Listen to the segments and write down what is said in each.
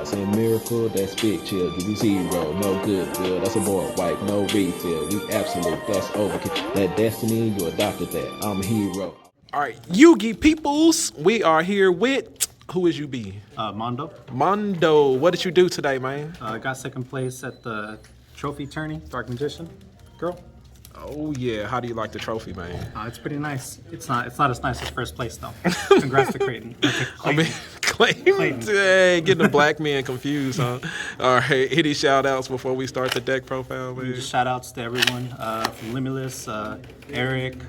Saying miracle, that's big chill. Give you zero, no good. That's a board wipe, no refill. We absolute, that's overkill. That destiny, you adopted that. I'm a hero. All right, Yugi peoples, we are here with, who is you be? Mando. Mando, what did you do today, man? Got second place at the trophy tourney, Dark Magician girl. Oh yeah, how do you like the trophy, man? It's pretty nice. It's not as nice as first place though. Congrats to Clayton. I mean, Clayton. Hey, getting the black men confused, huh? All right, any shout outs before we start the deck profile, man? Just shout outs to everyone from Limitless, Eric,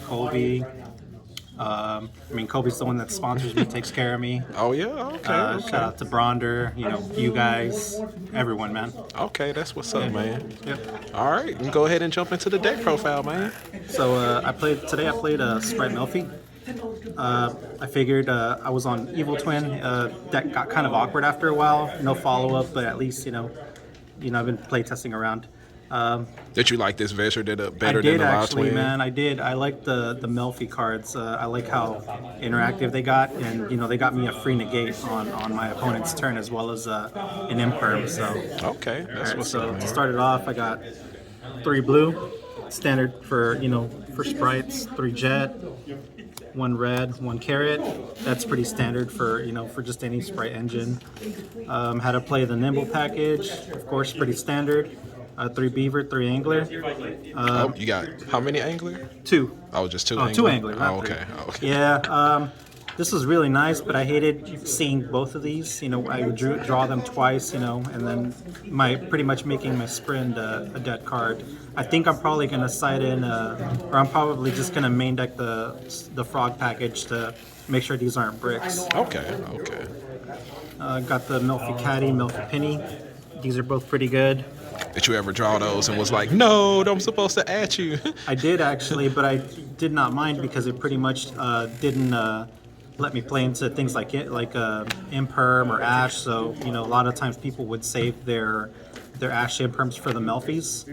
Kobe. I mean, Kobe's the one that sponsors me, takes care of me. Oh yeah, okay. Shout out to Bronder, you guys, everyone, man. Okay, that's what's up, man. Yep. All right, we can go ahead and jump into the deck profile, man. So I played Spright Melfi. I figured I was on Evil Twin. Deck got kind of awkward after a while. No follow up, but at least I've been play testing around. Did you like this Vesher better than the Wild Twin? Man, I did. I like the Melfi cards. I like how interactive they got, and they got me a free negate on my opponent's turn as well as an imperm. So okay, that's what's up. To start it off, I got 3 blue, standard for sprites, 3 jet, 1 red, 1 carrot. That's pretty standard for just any sprite engine. How to play the Nimble package, of course, pretty standard. 3 beaver, 3 angler. You got how many angler? 2. Oh, just 2 angler? 2 angler. Oh, okay. Okay. Yeah. This was really nice, but I hated seeing both of these. I would draw them twice, and then pretty much making my sprint a dead card. I think I'm probably gonna side in, or I'm probably just gonna main deck the frog package to make sure these aren't bricks. Okay. Okay. Got the Melfi Caddy, Melfi Penny. These are both pretty good. Did you ever draw those and was like, no, I'm supposed to at you? I did actually, but I did not mind because it pretty much didn't let me play into things like Imperm or Ash. So a lot of times people would save their Ash Imperms for the Melfis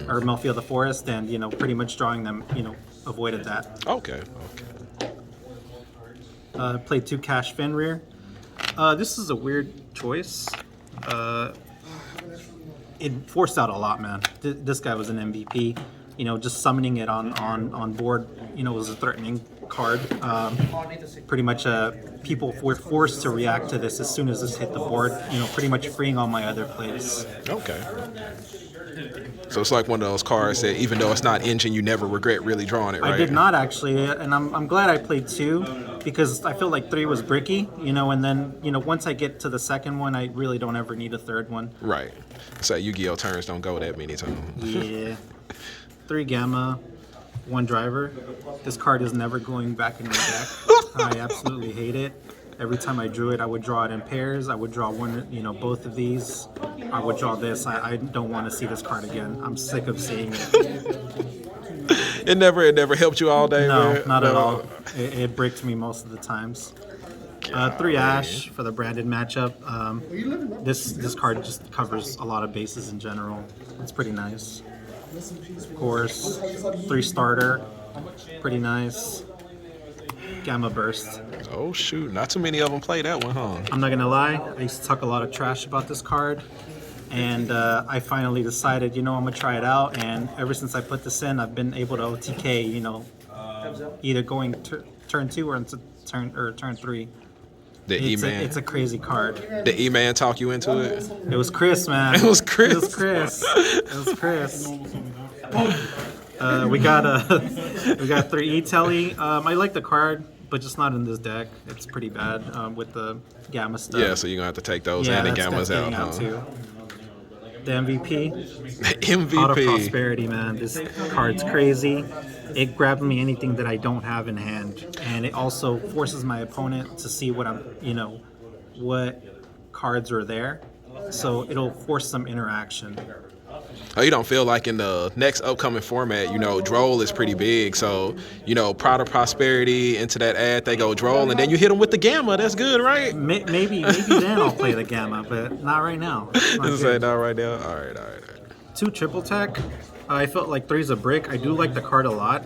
or Melfi of the Forest, and pretty much drawing them avoided that. Okay. Played 2 Cash Fenrir. This is a weird choice. It forced out a lot, man. This guy was an MVP. Just summoning it on board, was a threatening card. Pretty much, people were forced to react to this as soon as this hit the board. Pretty much freeing all my other plays. Okay. So it's like one of those cards that even though it's not engine, you never regret really drawing it, right? I did not actually, and I'm glad I played 2 because I feel like 3 was bricky, and then once I get to the second one, I really don't ever need a third one. Right. So YUGIOH turns don't go that many times. Yeah. 3 gamma, 1 driver. This card is never going back in my deck. I absolutely hate it. Every time I drew it, I would draw it in pairs. I would draw both of these. I would draw this. I don't want to see this card again. I'm sick of seeing it. It never helped you all day, no, man? Not at all. It bricked me most of the times. 3 Ash for the branded matchup. This card just covers a lot of bases in general. It's pretty nice. Of course, 3 starter, pretty nice. Gamma Burst. Oh shoot, not too many of them play that one, huh? I'm not gonna lie, I used to talk a lot of trash about this card, and I finally decided, I'm gonna try it out, and ever since I put this in, I've been able to OTK, either going turn 2 or into turn 3. It's a crazy card. Did E-Man talk you into it? It was Chris, man. It was Chris. We got 3 E-Telly. I like the card, but just not in this deck. It's pretty bad with the gamma stuff. Yeah, so you're gonna have to take those and the gammas out, huh? Too. The MVP. MVP. Auto Prosperity, man. This card's crazy. It grabs me anything that I don't have in hand, and it also forces my opponent to see what what cards are there. So it'll force some interaction. Oh, you don't feel like in the next upcoming format, Droll is pretty big. So, Pride of Prosperity into that ad, they go Droll, and then you hit them with the Gamma. That's good, right? Maybe then I'll play the Gamma, but not right now. Not right now? All right. 2 triple tech. I felt like 3's a brick. I do like the card a lot.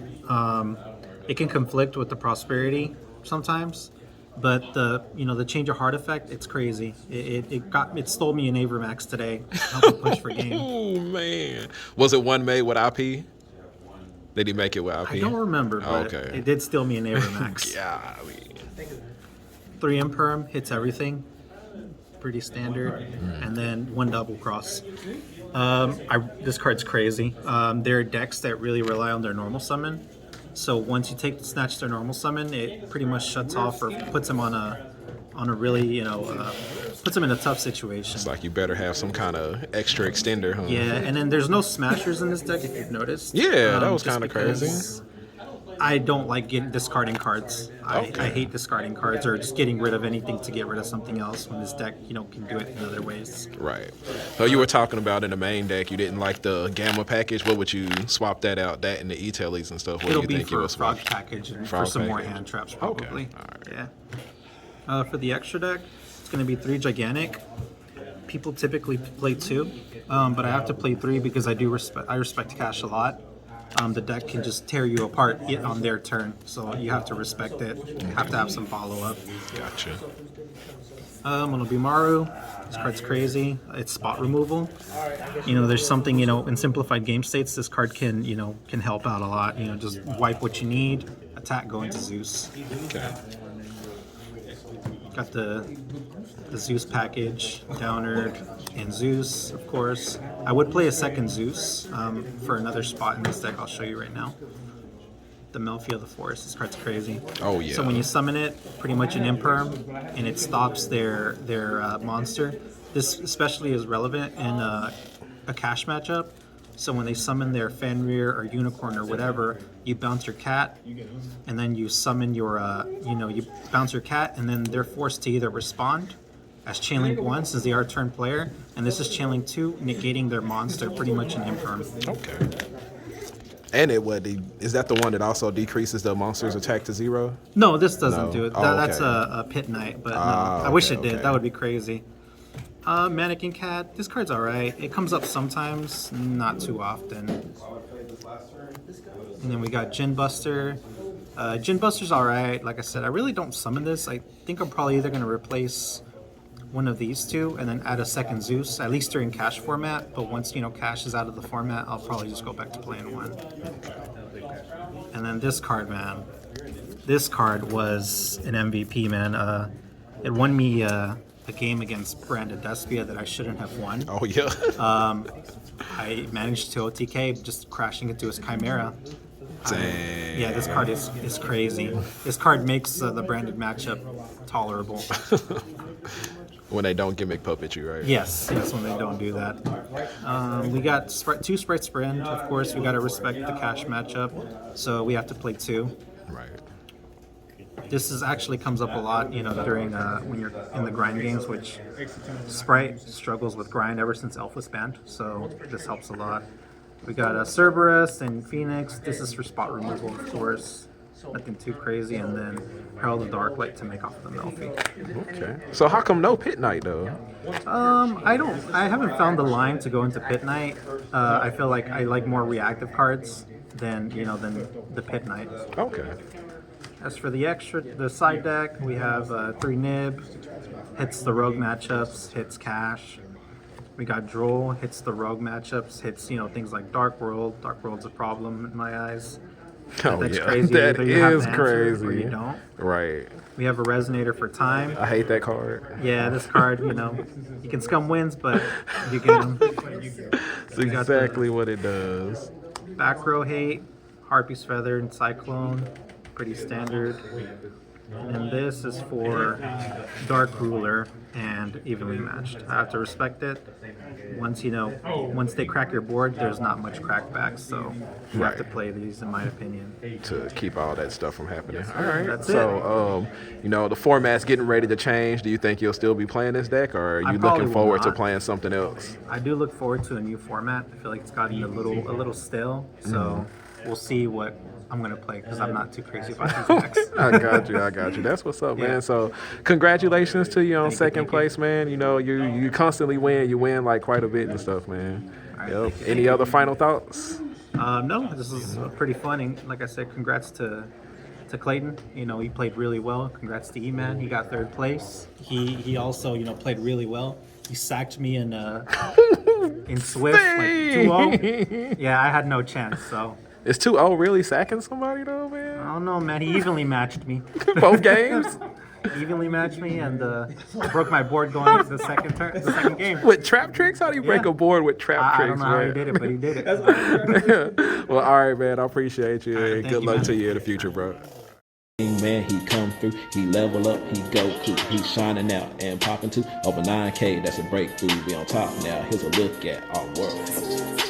It can conflict with the Prosperity sometimes. But the change of heart effect, it's crazy. It stole me an Avermax today. Helped me push for game. Oh man, was it one made with IP? Did he make it with IP? I don't remember, but Okay. it did steal me an Avermax. Yeah. 3 imperm hits everything, pretty standard, and then 1 double cross. This card's crazy. There are decks that really rely on their normal summon. So once you snatch their normal summon, it pretty much shuts off or puts them on a really puts them in a tough situation. It's like you better have some kind of extra extender, huh? Yeah, and then there's no smashers in this deck if you've noticed. Yeah, that was just kind of crazy. because I don't like discarding cards. I hate discarding cards or just getting rid of anything to get rid of something else when this deck, can do it in other ways. Right. So you were talking about in the main deck, you didn't like the Gamma package. What would you swap that out? That and the E-Tellies and stuff. What It'll do you be think for you a would swap? frog package and Frog for some more package. hand traps probably. Okay. All right. Yeah. For the extra deck, it's going to be 3 gigantic. People typically play 2, but I have to play 3 because I respect cash a lot. The deck can just tear you apart on their turn, so you have to respect it. You have to have some follow-up. Gotcha. Monobimaru, this card's crazy. It's spot removal. There's something, in simplified game states, this card can help out a lot. Just wipe what you need, attack, go into Zeus. Okay. Got the Zeus package, Downerd, and Zeus, of course. I would play a second Zeus for another spot in this deck. I'll show you right now. The Melfi of the Forest. This card's crazy. Oh yeah. So when you summon it, pretty much an imperm, and it stops their monster. This especially is relevant in a cash matchup. So when they summon their Fenrir or Unicorn or whatever, you bounce your cat, and then you summon your, you bounce your cat, and then they're forced to either respond as Chainlink 1 since they are turn player, and this is Chainlink 2, negating their monster, pretty much an imperm. Okay. And is that the one that also decreases the monster's attack to 0? No, this doesn't No. do it. Oh, That's okay. a Pit Knight, but no, Ah, I wish okay, it did. okay. That would be crazy. Mannequin Cat. This card's alright. It comes up sometimes, not too often. And then we got Gin Buster. Gin Buster's alright. Like I said, I really don't summon this. I think I'm probably either going to replace one of these two and then add a second Zeus, at least during cash format. But once, cash is out of the format, I'll probably just go back to playing 1. And then this card, man. This card was an MVP, man. It won me a game against Brandon Despia that I shouldn't have won. Oh yeah. I managed to OTK just crashing into his Chimera. Dang. Yeah, this card is crazy. This card makes the branded matchup tolerable. When they don't gimmick puppet you, right? Yes, when they don't do that. We got 2 Spright Sprint, of course. We got to respect the cash matchup, so we have to play 2. Right. This actually comes up a lot, during when you're in the grind games, which Spright struggles with grind ever since Elfless banned, so this helps a lot. We got Cerberus and Phoenix. This is for spot removal, of course. Nothing too crazy, and then Herald of Darklight to make off the Melfi. Okay. So how come no Pit Knight though? I haven't found the line to go into Pit Knight. I feel like I like more reactive cards than the Pit Knight. Okay. As for the side deck, we have 3 Nib, hits the rogue matchups, hits cash. We got Droll, hits the rogue matchups, hits things like Dark World. Dark World's a problem in my eyes. Oh That's yeah. crazy. That Either you have is the answer or crazy. you don't. Right. We have a Resonator for time. I hate that card. Yeah, this card, you can scum wins, but you get them. It's exactly what it does. Back row hate, Harpy's Feather and Cyclone, pretty standard. And this is for Dark Ruler and evenly matched. I have to respect it. Once they crack your board, there's not much crackback, so you have to play these, in my opinion. To keep all that stuff from happening. All right. That's so, the format's getting ready to change. Do you think you'll still be playing this deck, or are I you probably looking will forward to not. playing something else? I do look forward to a new format. I feel like it's gotten a little stale, so we'll see what I'm going to play because I'm not too crazy about these decks. I got you. That's what's up, man. So, congratulations to you on second thank place, man. You constantly win. You win like quite a bit and stuff, man. right, Yep. thank you. Any other final thoughts? No, this is pretty fun. And like I said, congrats to to Clayton. You know, he played really well. Congrats to E-Man. He got 3rd place. He also, you know, played really well. He sacked me in Swift like 2-0. Yeah, I had no chance. So Is 2-0 really sacking somebody though, man? I don't know, man. He evenly matched me. Both games? Evenly matched me, and broke my board going into the second game. With trap tricks? How do you break a board with trap I tricks, don't know how he did it, but he did it. Well, all right, man. I appreciate you. right, And thank good you, luck man. to you in the future, bro. Man, he come through, he level up, he go cool, he shining out and popping to over 9K. That's a breakthrough. We on top now. Here's a look at our world.